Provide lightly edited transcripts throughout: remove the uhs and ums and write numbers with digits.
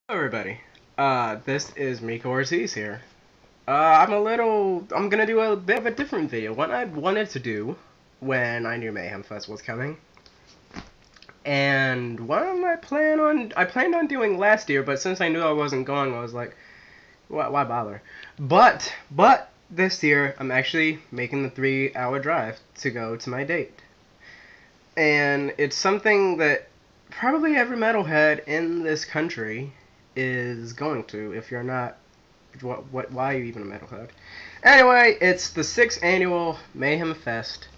Hello everybody, this is Miko Ortiz here. I'm gonna do a bit of a different video, one I wanted to do when I knew Mayhem Fest was coming. And one I planned on doing last year, but since I knew I wasn't going, I was like, why bother? But this year, I'm actually making the 3-hour drive to go to my date. And it's something that probably every metalhead in this country is going to. If you're not, why are you even a metalhead? Anyway, it's the 6th annual Mayhem Fest,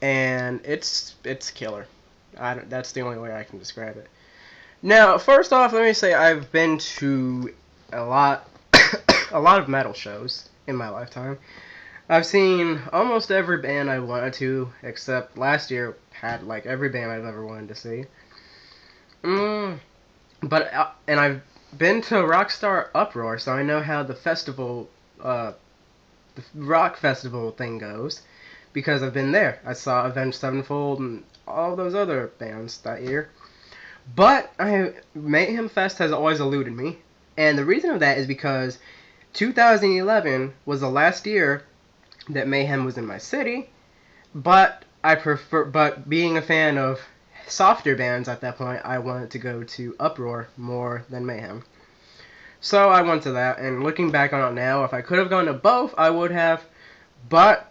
and it's killer. That's the only way I can describe it. Now, first off, let me say I've been to a lot, a lot of metal shows in my lifetime. I've seen almost every band I wanted to, except last year had like every band I've ever wanted to see. And I've been to Rockstar Uproar, so I know how the rock festival thing goes, because I've been there. I saw Avenged Sevenfold and all those other bands that year. But Mayhem Fest has always eluded me, and the reason of that is because 2011 was the last year that Mayhem was in my city, but being a fan of softer bands at that point, I wanted to go to Uproar more than Mayhem. So I went to that, and looking back on it now, if I could have gone to both, I would have. But,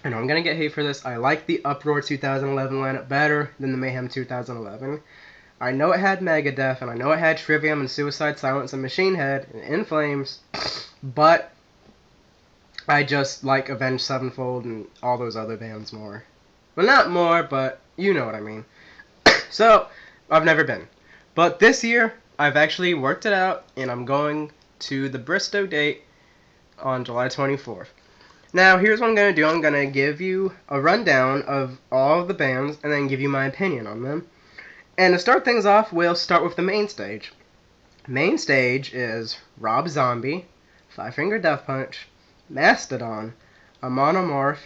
I know I'm going to get hate for this, I like the Uproar 2011 lineup better than the Mayhem 2011. I know it had Megadeth, and I know it had Trivium and Suicide Silence and Machine Head and In Flames, but I just like Avenged Sevenfold and all those other bands more. Well, not more, but you know what I mean. So, I've never been. But this year, I've actually worked it out, and I'm going to the Bristow date on July 24th. Now, here's what I'm going to do. I'm going to give you a rundown of all of the bands, and then give you my opinion on them. And to start things off, we'll start with the main stage. Main stage is Rob Zombie, Five Finger Death Punch, Mastodon, a Monomorph,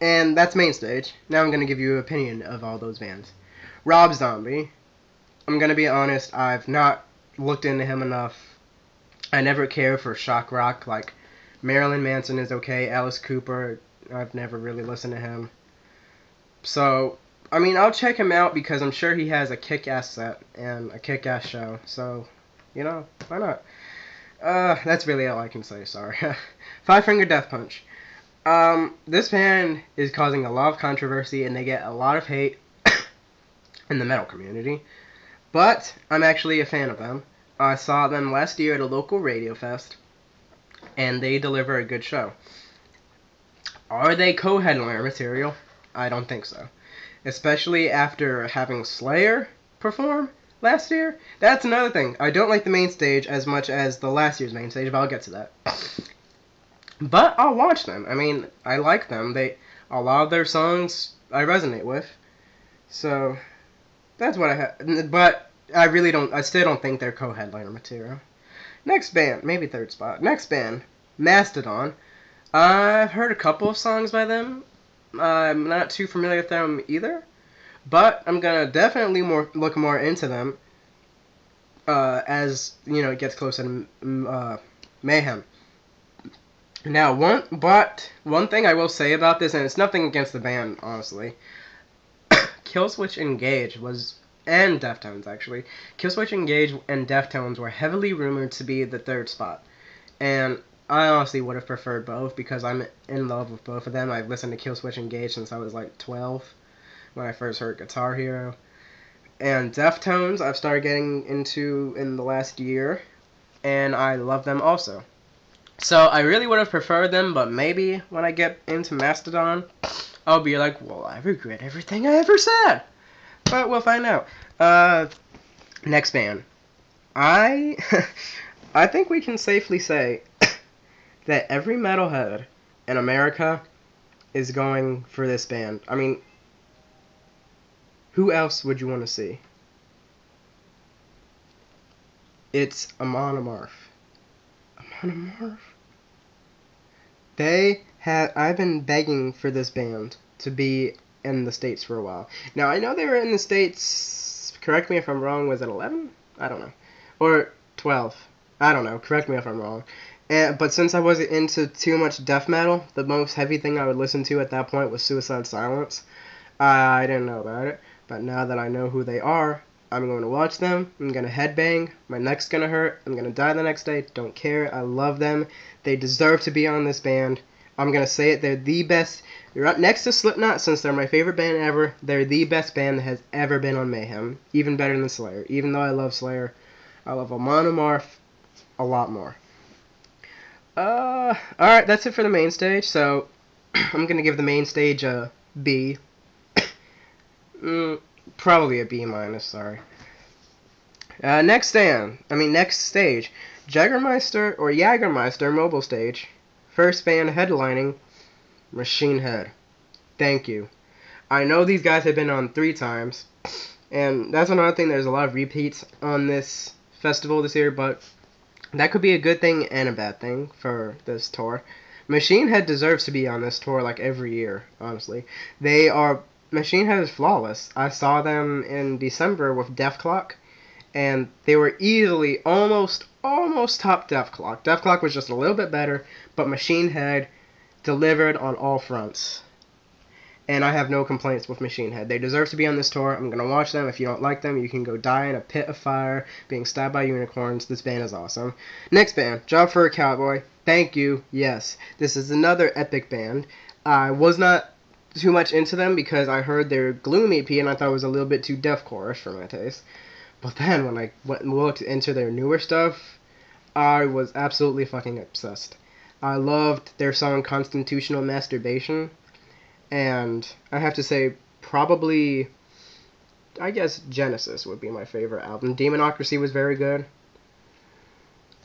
and that's main stage. Now I'm going to give you an opinion of all those bands. Rob Zombie, I'm going to be honest, I've not looked into him enough. I never cared for shock rock, like Marilyn Manson is okay, Alice Cooper, I've never really listened to him. So, I mean, I'll check him out because I'm sure he has a kick-ass set and a kick-ass show, so, you know, why not? That's really all I can say, sorry. Five Finger Death Punch. This band is causing a lot of controversy, and they get a lot of hate in the metal community. But I'm actually a fan of them. I saw them last year at a local radio fest, and they deliver a good show. Are they co-headliner material? I don't think so. Especially after having Slayer perform last year. That's another thing. I don't like the main stage as much as the last year's main stage, but I'll get to that. But I'll watch them. I mean, I like them. A lot of their songs I resonate with. So, that's what I have. But I still don't think they're co-headliner material. Next band, maybe third spot. Next band, Mastodon. I've heard a couple of songs by them. I'm not too familiar with them either. But I'm going to definitely look more into them as, you know, it gets closer to Mayhem. Now, one thing I will say about this, and it's nothing against the band, honestly. Killswitch Engage and Deftones, actually. Killswitch Engage and Deftones were heavily rumored to be the third spot. And I honestly would have preferred both because I'm in love with both of them. I've listened to Killswitch Engage since I was like 12 when I first heard Guitar Hero. And Deftones I've started getting into in the last year, and I love them also. So I really would have preferred them, but maybe when I get into Mastodon, I'll be like, well, I regret everything I ever said. But we'll find out. Next band. I think we can safely say that every metalhead in America is going for this band. I mean, who else would you want to see? It's a Monomorph. A Monomorph? I've been begging for this band to be in the States for a while. Now, I know they were in the States, correct me if I'm wrong, was it 11? I don't know. or 12. I don't know. Correct me if I'm wrong. But since I wasn't into too much death metal, the most heavy thing I would listen to at that point was Suicide Silence. I didn't know about it, but now that I know who they are, I'm going to watch them. I'm going to headbang. My neck's going to hurt. I'm going to die the next day. Don't care. I love them. They deserve to be on this band. I'm going to say it. They're the best. They're up next to Slipknot, since they're my favorite band ever. They're the best band that has ever been on Mayhem. Even better than Slayer. Even though I love Slayer, I love Monomorph a lot more. Alright, that's it for the main stage. So, I'm going to give the main stage a B. Probably a B minus, sorry. Next stage. Jagermeister Mobile Stage. First band headlining, Machine Head. Thank you. I know these guys have been on 3 times, and that's another thing, there's a lot of repeats on this festival this year, but that could be a good thing and a bad thing for this tour. Machine Head deserves to be on this tour like every year, honestly. Machine Head is flawless. I saw them in December with Def Clock, and they were easily almost top Def Clock. Def Clock was just a little bit better, but Machine Head delivered on all fronts. And I have no complaints with Machine Head. They deserve to be on this tour. I'm going to watch them. If you don't like them, you can go die in a pit of fire, being stabbed by unicorns. This band is awesome. Next band, Job for a Cowboy. Thank you. Yes, this is another epic band. I was not too much into them because I heard their Gloom EP and I thought it was a little bit too deathcore-ish for my taste. But then when I went and looked into their newer stuff, I was absolutely fucking obsessed. I loved their song Constitutional Masturbation. And I have to say, probably, I guess Genesis would be my favorite album. Demonocracy was very good.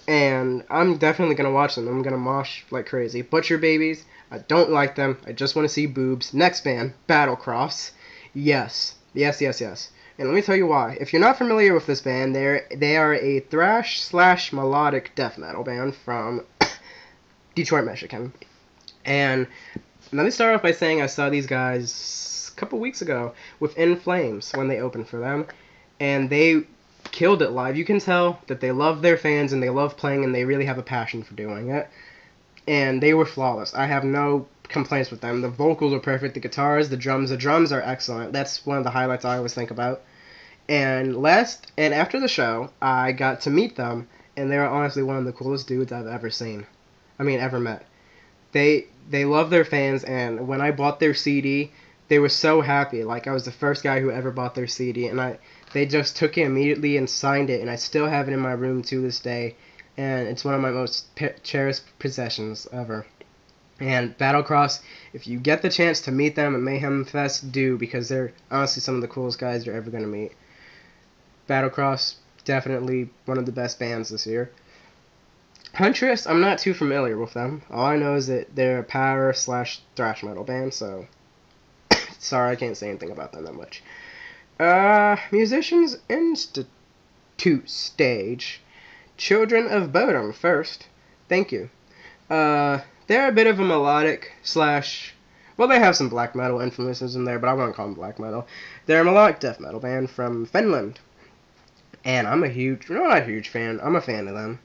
And I'm definitely going to watch them. I'm going to mosh like crazy. Butcher Babies, I don't like them. I just want to see boobs. Next band, Battlecross. Yes. Yes, yes, yes. And let me tell you why. If you're not familiar with this band, they are a thrash/melodic death metal band from Detroit, Michigan. And let me start off by saying I saw these guys a couple weeks ago with In Flames when they opened for them, and they killed it live. You can tell that they love their fans and they love playing and they really have a passion for doing it. And they were flawless. I have no complaints with them. The vocals are perfect, the guitars, the drums are excellent. That's one of the highlights I always think about. And after the show, I got to meet them, and they were honestly one of the coolest dudes I've ever seen. Ever met. They love their fans, and when I bought their CD, they were so happy. Like, I was the first guy who ever bought their CD, and they just took it immediately and signed it, and I still have it in my room to this day, and it's one of my most cherished possessions ever. And Battlecross, if you get the chance to meet them at Mayhem Fest, do, because they're honestly some of the coolest guys you're ever going to meet. Battlecross, definitely one of the best bands this year. Huntress, I'm not too familiar with them. All I know is that they're a power/thrash metal band, so sorry, I can't say anything about them that much. Musicians Institute stage. Children of Bodom first. Thank you. They're a bit of a melodic well, they have some black metal influences in there, but I won't call them black metal. They're a melodic death metal band from Finland. And I'm not a huge fan. I'm a fan of them.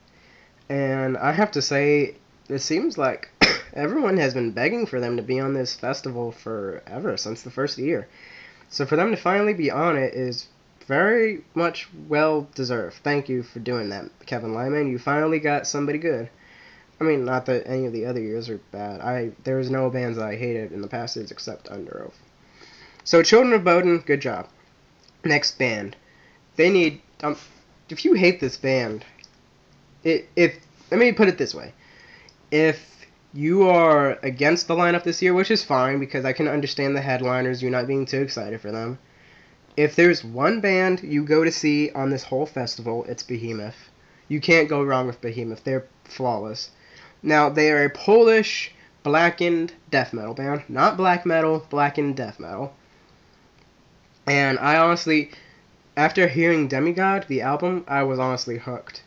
And I have to say, it seems like everyone has been begging for them to be on this festival forever, since the first year. So for them to finally be on it is very much well deserved. Thank you for doing that, Kevin Lyman. You finally got somebody good. I mean, not that any of the other years are bad. There was no bands that I hated in the past years except Under Oath. So Children of Bodom, good job. Next band. They need... if you hate this band... let me put it this way. If you are against the lineup this year, which is fine, because I can understand the headliners, you're not being too excited for them. If there's one band you go to see on this whole festival, it's Behemoth. You can't go wrong with Behemoth. They're flawless. Now, they are a Polish blackened death metal band. Not black metal, blackened death metal. And I honestly, after hearing Demigod, the album, I was honestly hooked.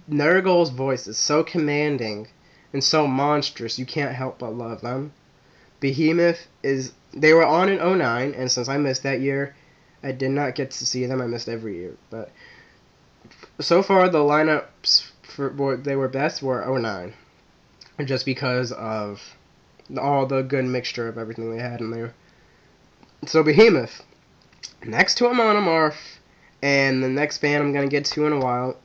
Nurgle's voice is so commanding and so monstrous, you can't help but love them. Behemoth they were on in 2009, and since I missed that year, I did not get to see them. I missed every year. But So far, the lineups for what they were best were '09, just because of all the good mixture of everything they had in there. So Behemoth, next to a Monomorph, and the next band I'm gonna get to in a while.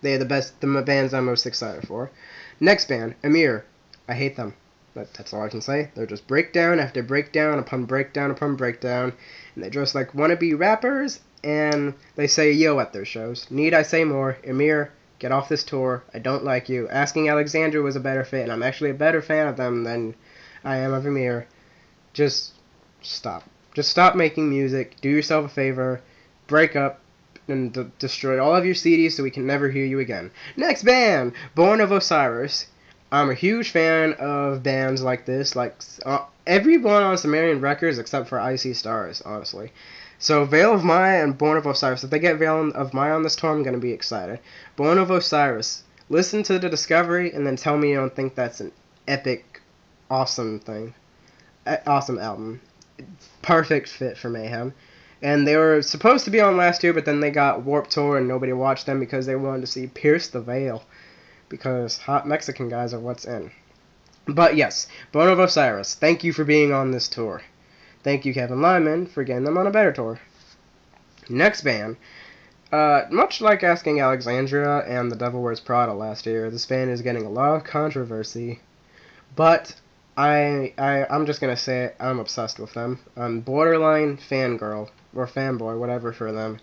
They are the bands I'm most excited for. Next band, Amir. I hate them. That's all I can say. They're just breakdown after breakdown upon breakdown upon breakdown, and they dress like wannabe rappers, and they say yo at their shows. Need I say more? Amir, get off this tour. I don't like you. Asking Alexandria was a better fit, and I'm actually a better fan of them than I am of Amir. Just stop. Just stop making music. Do yourself a favor. Break up and destroy all of your CDs so we can never hear you again. Next band, Born of Osiris. I'm a huge fan of bands like this, like everyone on Sumerian Records except for Icy Stars, honestly. So Veil of Maya and Born of Osiris. If they get Veil of Maya on this tour, I'm gonna be excited. Born of Osiris. Listen to the Discovery and then tell me you don't think that's an epic, awesome thing, awesome album. Perfect fit for Mayhem. And they were supposed to be on last year, but then they got Warped Tour and nobody watched them because they wanted to see Pierce the Veil. Because hot Mexican guys are what's in. But yes, Born of Osiris, thank you for being on this tour. Thank you, Kevin Lyman, for getting them on a better tour. Next band, much like Asking Alexandria and The Devil Wears Prada last year, this band is getting a lot of controversy. But I'm just gonna say it, I'm obsessed with them. I'm borderline fangirl, or fanboy, whatever for them.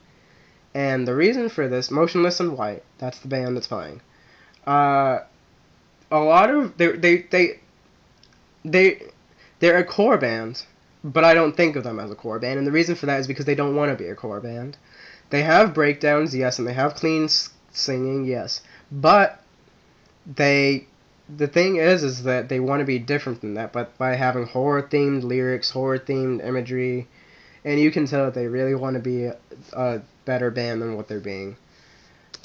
And the reason for this, Motionless in White, that's the band that's playing. A lot of they're a core band, but I don't think of them as a core band, and the reason for that is because they don't want to be a core band. They have breakdowns, yes, and they have clean singing, yes, but the thing is that they want to be different than that, but by having horror-themed lyrics, horror-themed imagery, and you can tell that they really want to be a better band than what they're being.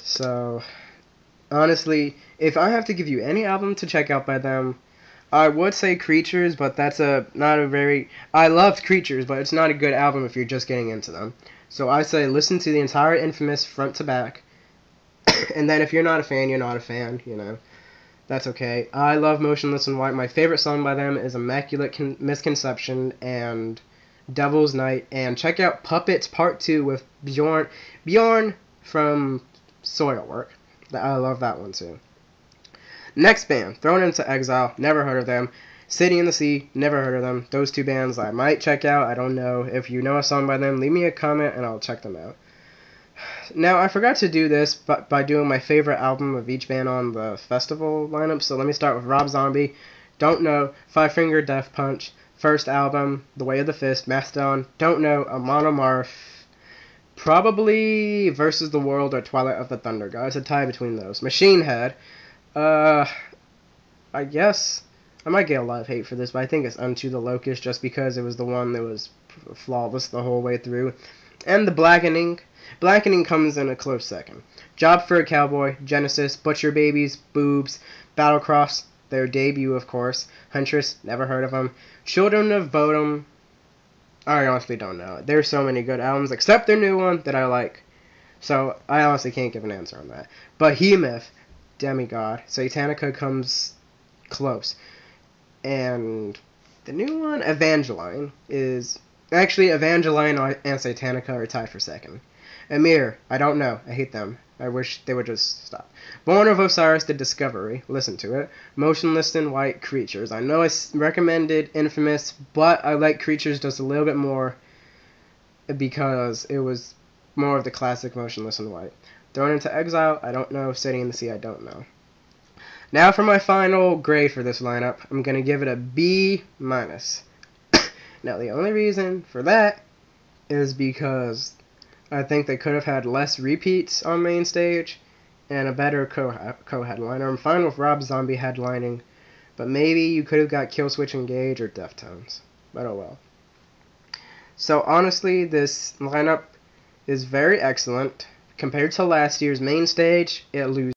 So honestly, if I have to give you any album to check out by them, I would say Creatures, but that's not a very... I loved Creatures, but it's not a good album if you're just getting into them. So I say listen to the entire Infamous front to back, and then if you're not a fan, you're not a fan, you know. That's okay. I love Motionless in White. My favorite song by them is Immaculate Misconception and Devil's Night, and check out Puppets Part 2 with Bjorn from Soilwork. I love that one too. Next band, Thrown into Exile, never heard of them. City in the Sea, never heard of them. Those two bands I might check out, I don't know. If you know a song by them, leave me a comment and I'll check them out. Now, I forgot to do this by doing my favorite album of each band on the festival lineup, so let me start with Rob Zombie. Don't know, Five Finger Death Punch. First album, The Way of the Fist, Mastodon. Don't know, a Monomorph. Probably Versus the World or Twilight of the Thunder God. It's a tie between those. Machine Head. I guess I might get a lot of hate for this, but I think it's Unto the Locust just because it was the one that was flawless the whole way through. And the Blackening. Blackening comes in a close second. Job for a Cowboy, Genesis, Butcher Babies, Boobs, Battlecross, their debut of course. Huntress, never heard of them. Children of Bodom. I honestly don't know. There's so many good albums, except their new one that I like. So, I honestly can't give an answer on that. Behemoth, Demigod. Satanica comes close. And the new one, Evangeline, is... Actually, Evangeline and Satanica are tied for second. Amir, I don't know. I hate them. I wish they would just stop. Born of Osiris, The Discovery. Listen to it. Motionless in White, Creatures. I know I recommended Infamous, but I like Creatures just a little bit more because it was more of the classic Motionless in White. Thrown into Exile, I don't know. City in the Sea, I don't know. Now for my final grade for this lineup, I'm going to give it a B-. Now the only reason for that is because I think they could have had less repeats on main stage and a better co-headliner. I'm fine with Rob Zombie headlining, but maybe you could have got Killswitch Engage or Deftones. But oh well. So honestly, this lineup is very excellent. Compared to last year's main stage, it loses.